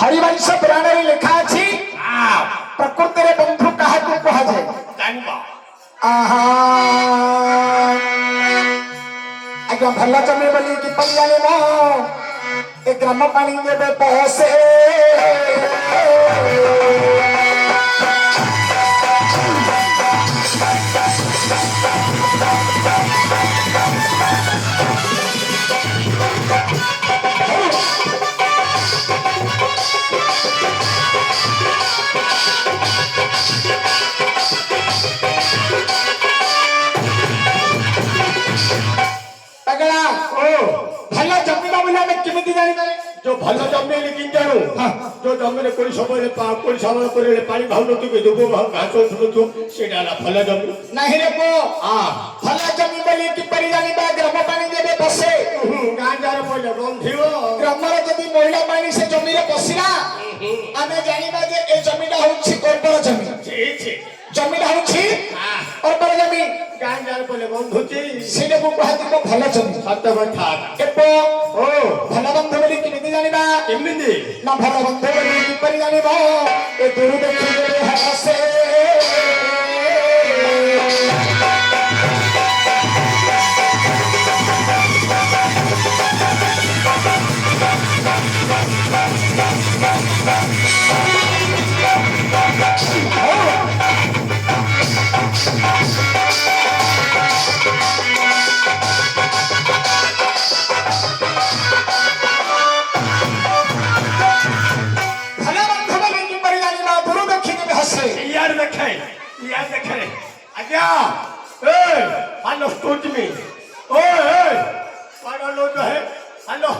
हरिवंश पुराण रे लिखा अछि प्रकृति रे बंधु काहाकू कहा जाय जानबा आहा आज्ञा भल्ला चले बोली कि पंजाले मो ए ग्राम पानी जेबे पहुंचे जो भलो जमी लेकिन जानू जो जमी कोई समय पानी भाव नथि दुबो घास उठु सेडाला भलो जमी नहीं रे पो भलो जमी बोली कि परि जानी बा ग्राम पानी जेबे बसे गां जार पहिले गंधियो ग्राम रे जदी महिला पानी से जमी रे बसिला आमे जानिबा जे ए जमीटा होछि कोरपर जमी छी छी जमीटा होछि कोरपर जमी गां जार पहिले गंधुची सेने को कहति को भलो जमी सत्य कथा एपो ओ भलो बंधु बोली कि जानिबा केमिति ना भलो बंधु बोली कि परि जानिबा ए दूर देखि रे हसे यार देखे आज्ञा ए हेलो स्टूड मी ओए पाड़ा लो जो है हेलो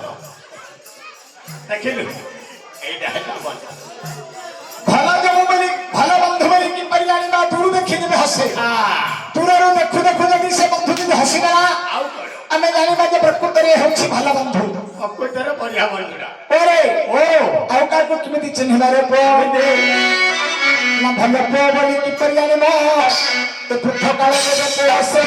देखिलु ए डाटा बन भला जब बोली भला बंधु बोली कि परियानी ना दूर देखि देबे हसे दूररो देखु देखु जदी से बंधु जदी हसिना आउ करो आमे जानि बा जे प्रकृति रे होछि भला बंधु प्रकृति रे बढ़िया बंधुरा ओरे ओ आउ का को किमिति चिन्हना रे पो ना भलो पो बोली कि परियानी मा तो पृथ काल में जते हसे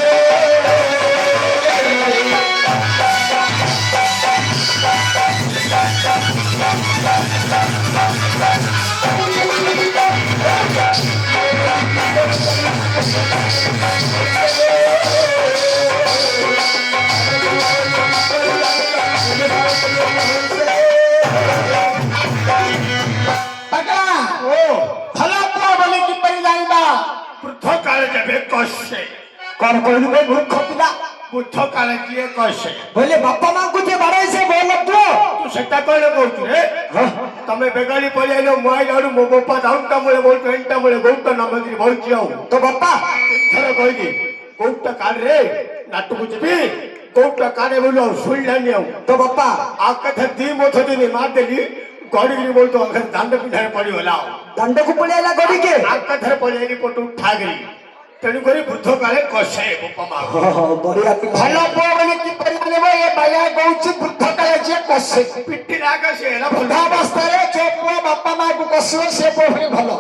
बुद्ध काल जबे कसे कौन कोई बे मूर्ख पिला बुद्ध काल किए कसे बोले बापा मां को जे बारे से बोल तू तू सेटा कोले बोलतु रे तमे बेगाली पळेलो मोबाइल आडू मो बापा दाउटा मोले बोलतो एंटा मोले गौटा नमगरी बोलची आउ तो बापा थरे कहली गौटा काल रे नाटू बुझबी गौटा काने बोलो सुइलानी आउ तो बापा आकथ दी मोथ दिनी मार देली गड़ीगिरी बोलतो अगर दांड पिठारे पड़ी होला दंड को पळेला गडी के आकथ पळेली पटू ठागरी तेणु करी बुद्ध काले कसे बापा मां बढ़िया भलो पो बोली कि परियानी बा ए बाया गौची बुद्ध काले जे कसे पिट्टी लागा से ना बुद्धा अवस्था रे जे पो बापा मां को कसे से पो भली भलो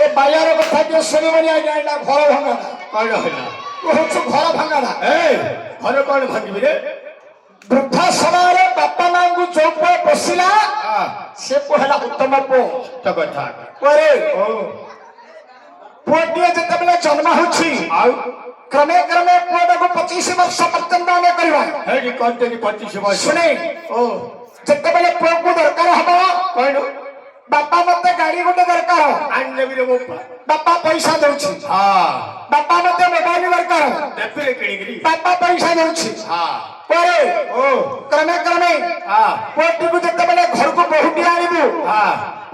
ए बाया रो कथा के सुनि बनी आ जाइला घर भंगा कौन होला तू होछ घर भंगाड़ा ए घर कौन भांगिबी रे वृद्धा समय रे बापा मां को जो पो बसिला से पो हला उत्तम पो तो कथा करे ओ पुओटिए जतबले जन्म होछि आउ क्रमे क्रमे पुओटा को 25 वर्ष पर्यंत ने करबा हेडी कोनते की 25 वर्ष सुने ओ जतबले पुओ को दरकार हबो कौन बापा मते गाड़ी गोटे दरकार आन लेबी रे बापा बापा पैसा दउछि बापा मते मोबाइल दरकार देफरे किणीगिरी बापा पैसा दउछि करे ओ क्रमे क्रमे पुओटी को जतबले घर को बहुटी आनिबु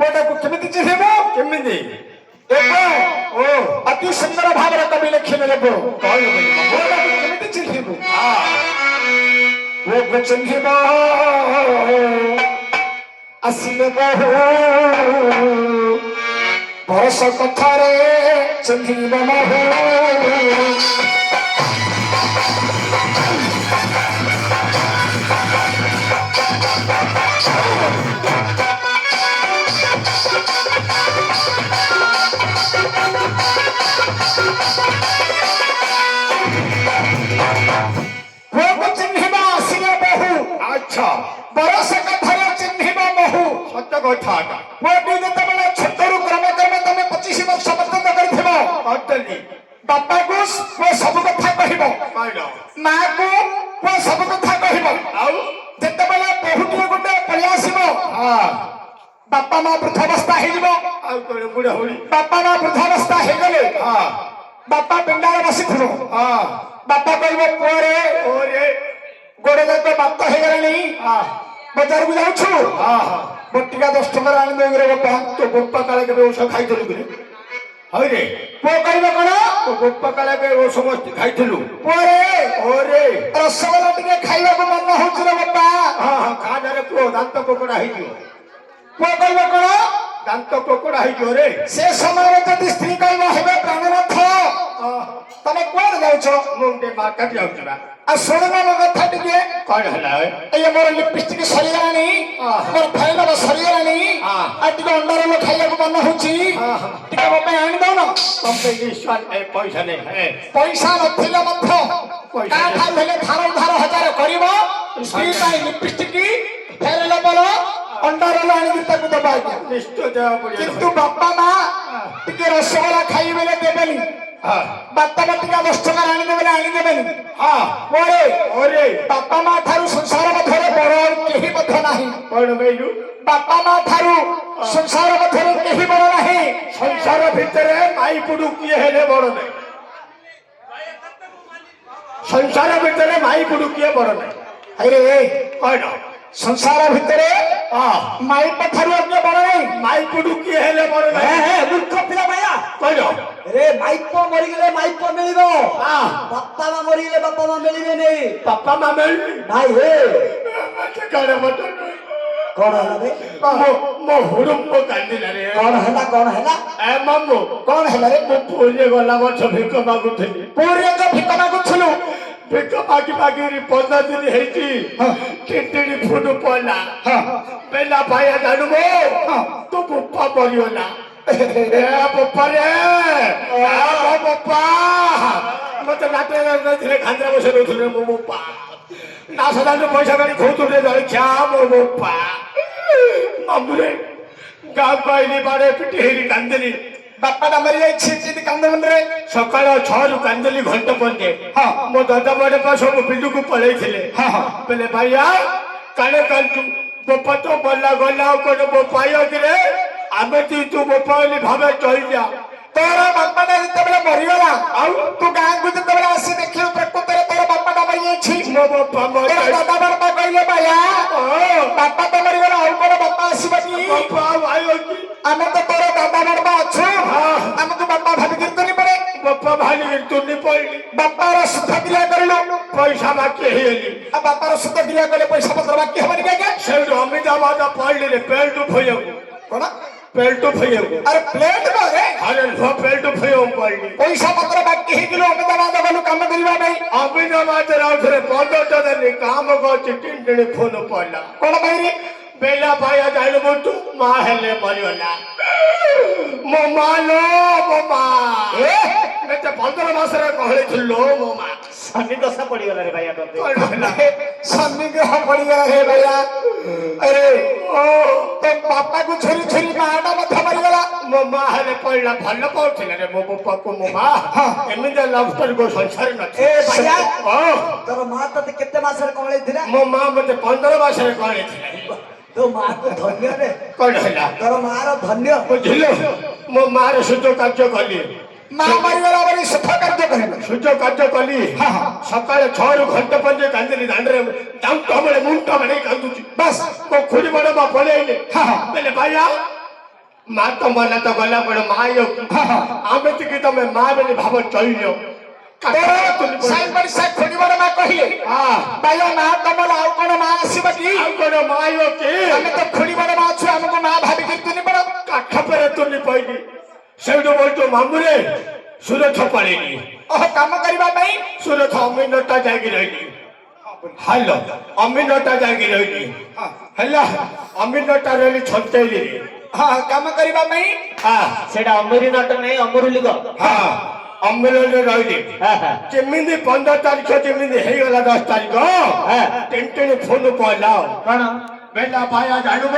पुओटा को केमिति चिहेबो केमिति एको ओ अति सुंदर भाव रे कवि लिखिले लेबो कौन बोली पुओटा को केमिति चिहेबो वो को चिहेबो আসিলে বহু বরষ কথারে চিন্হিব নহু अच्छा बरस कथारे चिन्हिब महु ସତ କଥା ପୁଅଟି ଯେତେବେଳେ ଛୋଟରୁ କ୍ରମେ କ୍ରମେ ତମେ 25 ବର୍ଷ ପର୍ଯ୍ୟନ୍ତ କରିଥିବ ଅଟଲି ବାପାକୁ ପୁଅ ସବୁ କଥା କହିବ କହିଲ ମାକୁ ପୁଅ ସବୁ କଥା କହିବ ଆଉ ଯେତେବେଳେ ବୋହୂଟିଏ ଗୋଟେ ପଳେଇ ଆସିବ ହଁ ବାପା ମା ବୃଦ୍ଧାବସ୍ଥା ହେଇଯିବ ଆଉ କଣ ବୁଢା ହୁଡି ବାପା ମା ବୃଦ୍ଧାବସ୍ଥା ହେଇଗଲେ ହଁ ବାପା ପିଣ୍ଡାରେ ବସିଥିବ ହଁ ବାପା କହିବ ପୁଅରେ ଓରେ ଗୋଡ ଯାକ ବାତ ହେଇଗଲାଣି ହଁ ବଜାରକୁ ଯାଉଛୁ ହଁ ହଁ ବଟିକା 10 ଟଙ୍କାର ଆଣିଦେବି ରେ ବାପା ତୋ ବୋପା କାଳେ କେବେ ଔଷଧ ଖାଇଥିଲୁ କି ହଇରେ ପୁଅ କହିବ କଣ ତୋ ବୋପା କାଳେ କେବେ ଔଷଧ ଖାଇଥିଲୁ ପୁଅରେ ଓରେ ରସଗୋଲା ଟିକେ ଖାଇବାକୁ ମନ ହଉଛି ରେ ବାପା ହଁ ହଁ ଖାନାରେ ପୁଅ ଦାନ୍ତ ପୋକଡା ହେଇଯିବ ପୁଅ କହିବ କଣ ଦାନ୍ତ ପୋକଡା ହେଇଯିବ ରେ ସେ ସମୟରେ ଯଦି ସ୍ତ୍ରୀ କହିବ ହେବେ ପ୍ରାଣନାଥ ତମେ କୁଆଡେ ଯାଉଛ ମୁଁ ଟିକେ ମାର୍କେଟ ଯାଉଛି ବା ଆଉ ଶୁଣିବ ମୋ କଥା ଟିକେ କଣ ହେଲା ଏଇ ମୋର ଲିପଷ୍ଟିକ ସରିଗଲାଣି ମୋର ଫାଇଲର ସରିଗଲାଣି ଆଉ ଟିକେ ଅଣ୍ଡାରୋଲ ଖାଇବାକୁ ମନ ହଉଛି ଟିକେ ମୋ ପାଇଁ ଆଣି ଦଉନ ପଇସା ନେଇ ପଇସା ନଥିଲେ ମଧ୍ୟ କାହାଠାରୁ ହେଲେ ଧାର ଉଧାର 1000 କରିବ ସ୍ତ୍ରୀ ପାଇଁ ଲିପଷ୍ଟିକ ଫେର ଲବଲ ଅଣ୍ଡାରୋଲ ଆଣିକି ତାକୁ ଦବା ନିଶ୍ଚୟ ଦେବାକୁ ପଡିବ କିନ୍ତୁ ବାପା ମା ଟିକେ ରସଗୋଲା ଖାଇବେଲେ ଦେବେନି ବାପା ବଟିକା 10 ଟଙ୍କା ଆଣିଦେବେ ଆଣିଦେବେନି ପରେ ଓରେ ବାପା ମା ଠାରୁ ସଂସାର ମଧ୍ୟରେ ବଡ କେହି ମଧ୍ୟ ନାହିଁ କଣ କହିଲୁ ବାପା ମା ଠାରୁ ସଂସାର ମଧ୍ୟରେ କେହି ବଡ ନାହିଁ ସଂସାର ଭିତରେ ମାଇ ପୁଡୁ କିଏ ହେଲେ ବଡ ନାହିଁ ସଂସାର ଭିତରେ ମାଇ ପୁଡୁ କିଏ ବଡ ନାହିଁ ଆରେ କଣ ସଂସାର ଭିତରେ ମାଇପ ଠାରୁ କିଏ ବଡ ନାହିଁ ମାଇ ପୁଡୁ କିଏ ହେଲେ ବଡ ନାହିଁ ମୂର୍ଖ ପିଲା ଭାଇଆ କଣ ରେ ମାଇପ ମରିଗଲେ ମାଇପ ମିଳିବ ବାପା ମା ମରିଗଲେ ବାପା ମା ମିଳିବେନି ବାପା ମା ମିଳିଲେ ନାଇଁ ହେ କଣ କଣ ହେଲା ରେ ମୋ ହୁଡୁମ୍ବ କାନ୍ଦିଲା ରେ କଣ ହେଲା ଏ ମାମୁ କଣ ହେଲା ରେ ମୁଁ ପୁରୀରେ ଗଲା ବର୍ଷ ଭିକ ମାଗୁଥିଲି ପୁରୀରେ ଯୋଉ ଭିକ ମାଗୁଥିଲୁ ଭିକ ମାଗି ମାଗିରି 15 ଦିନ ହେଇଛି କିଡନୀ ଫୁଟ ପଡିଲା ବେଲା ଭାଇଆ ଜାଣିବ ତୁ ବୋପା ମରିଗଲା ବୋପା ରେ ବୋପା ମତେ ନାଟରେ ଖାନ୍ଦ୍ରା ବସେଇ ଦଉଥିଲେ ମୋ ବୋପା ନା ସଦାବେଳେ ପଇସା କାଢି ଖୋଉଥିଲେ ଜଳଖିଆ ମୋ ବୋପା ମାମୁରେ ଗାଁକୁ ଆଇଲି ବାଡେ ପିଟି ହେଇକି କାନ୍ଦିଲି ବାପାଟା ମରିଯାଇଛି ଯଦି କାନ୍ଦମଣ୍ଡରେ ସକାଳ 6ରୁ କାନ୍ଦିଲି ଘଣ୍ଟ ପର୍ଯ୍ୟନ୍ତ ମୋ ଦାଦା ବଡ ପା ସବୁ ବିଲୁକୁ ପଳେଇଥିଲେ ବେଲେ ଭାଇଆ କାଳେ କାନ୍ଦୁ ବୋପା ତ ମଲା ଗଲା ଆଉ କଣ ବୋପା କିରେ ଆମେ ତୁ ବୋପା ବୋଲି ଭାବେ ଚଳିଯା ତୋର ବାପାଟା ଯେତେବେଳେ ମରିଗଲା ଆଉ ତୁ ଗାଁକୁ ଯେତେବେଳେ ଆସି ଦେଖିଲୁ ପ୍ରକୃତରେ ତୋର ବାପାଟା ମରିଯାଇଛି ମୋ ବାପା ଦାଦା ବାପା କହିଲେ ଭାଇଆ ବାପା ତ ମରିଗଲା ଆଉ କଣ ବାପା ଆସିବ କି ଆମେ ତ ତୋର ଦାଦା ବାପା ଅଛୁ ଆମକୁ ବାପା ଭାବିକିରି ତୁନି ପଡେ ବାପା ଭାବିକିରି ତୁନି ପଡିଲି ବାପାର ସୁଧ କ୍ରିୟା କରିଲୁ ପଇସା ବାକି ହେଇଗଲି ଆଉ ବାପାର ସୁଧ କ୍ରିୟା କଲେ ପଇସା ପତ୍ର ବାକି ହବନି କାହିଁକି ସେଇଠୁ ଅମିତାବାଦ ପଡିଲି ପେଲ୍ଟୁ ଫଇବାକୁ କଣ ପେଲ୍ଟୁ ଫଇବାକୁ ଆରେ ପ୍ଲେଟ ରେ ଆରେ ପେଲ୍ଟୁ ଫଇବାକୁ ପଡିଲି ପଇସା ପତ୍ର ବାକି ହେଇଗଲୁ ଅମିତାବାଦ ଗଲୁ କାମ କରିବା ପାଇଁ ଅମିତାବାଦ ରାଉତରେ 15 ଦିନ କାମ କରୁଛି କିଣ୍ଡିଣି ଫୋନ ପଡିଲା କଣ ପାଇଁ ବେଲା ଭାଇଆ ଜାଣିବୁ ତୁ ମା ହେଲେ ମରିଗଲା ମୋ ମା ଲୋ ମୋ ମା ଏତେ 15 ମାସରେ କହିଥିଲୁ ମୋ ମା ଶନି ଦଶା ପଡିଗଲା ରେ ଭାଇଆ ତତେ ଶନି ଗ୍ରହ ପଡିଗଲା ରେ ଭାଇଆ ଆରେ ତ ବାପାକୁ ଛୁରୀ ଛୁରୀ ମାଟା ମଧ୍ୟ ମରିଗଲା ମୋ ମା ହେଲେ ପଡିଲା ଭଲ ପାଉଥିଲା ରେ ମୋ ବାପାକୁ ମୋ ମା ଏମିତି ଲଭ ଷ୍ଟୋରି କୋ ସଂସାର ନଥିଲା ଏ ଭାଇଆ ତୋର ମା ତତେ କେତେ ମାସରେ କଳେଇଥିଲା ମୋ ମା ମତେ 15 ମାସରେ କହିଥିଲା ତୋ ମା କୁ ଧନ୍ୟ ରେ କଣ ହେଲା ତୋର ମା ର ଧନ୍ୟ ବୁଝିଲୁ ମୋ ମା ର ସୁଯୋଗ କାର୍ଯ୍ୟ କଲି ମା ମରିଗଲା ବୋଲି ସୁଖ କାର୍ଯ୍ୟ କରିବ ସୁଯୋଗ କାର୍ଯ୍ୟ କଲି ସକାଳେ 6ରୁ ଘଣ୍ଟେ ପର୍ଯ୍ୟନ୍ତ କାନ୍ଦିଲି ଦାଣ୍ଡରେ ଦାନ୍ତ ବେଳେ ମୁଣ୍ଡ ବେଳେ କାନ୍ଦୁଛି ବାସ୍ ମୋ ଖୁଡ଼ି ବଡ ମା ପଳେଇଲେ ବେଲେ ଭାଇଆ ମା ତ ମଲା ତ ଗଲା ବଡ ମା ଆମେ ଟିକେ ତମେ ମା ବୋଲି ଭାବ ଚଳିଲ ସାଇ ପଡ଼ିଶା ଖୁଡ଼ି ବଡ ମା କହିଲେ ଭାଇଆ ମା ତମର ଆଉ କଣ ମା ଆସିବ କି ଆଉ କଣ ମା କି ଆମେ ତ ଖୁଡ଼ି ବଡ ମା ଅଛୁ ଆମକୁ ମା ଭାବିକି ତୁନି ପଡ କାଠ ପରେ ତୁନି ପଇଲି ସେଇଠୁ ବଳୁ ମାମୁରେ ସୁରଥ ପଳେଇଲି କାମ କରିବା ପାଇଁ ସୁରଥ ଅମିନଟା ଯାଇକି ରହିଲି ହାଲୋ ଅମିନଟା ଯାଇକି ରହିଲି ହେଲା ଅମିନଟା ରହିଲି ଛଞ୍ଚେଇଲି କାମ କରିବା ପାଇଁ ସେଇଟା ଅମରି ନଟ ନାହିଁ ଅମରୁଲିଗ ଅମିନରେ ରହିଲି ଯେମିତି 15 ତାରିଖ ଯେମିତି ହେଇଗଲା 10 ତାରିଖ ତିନି ଫୋନ ପଇଲା କଣ ବେଲା ଭାଇଆ ଜାଣୁ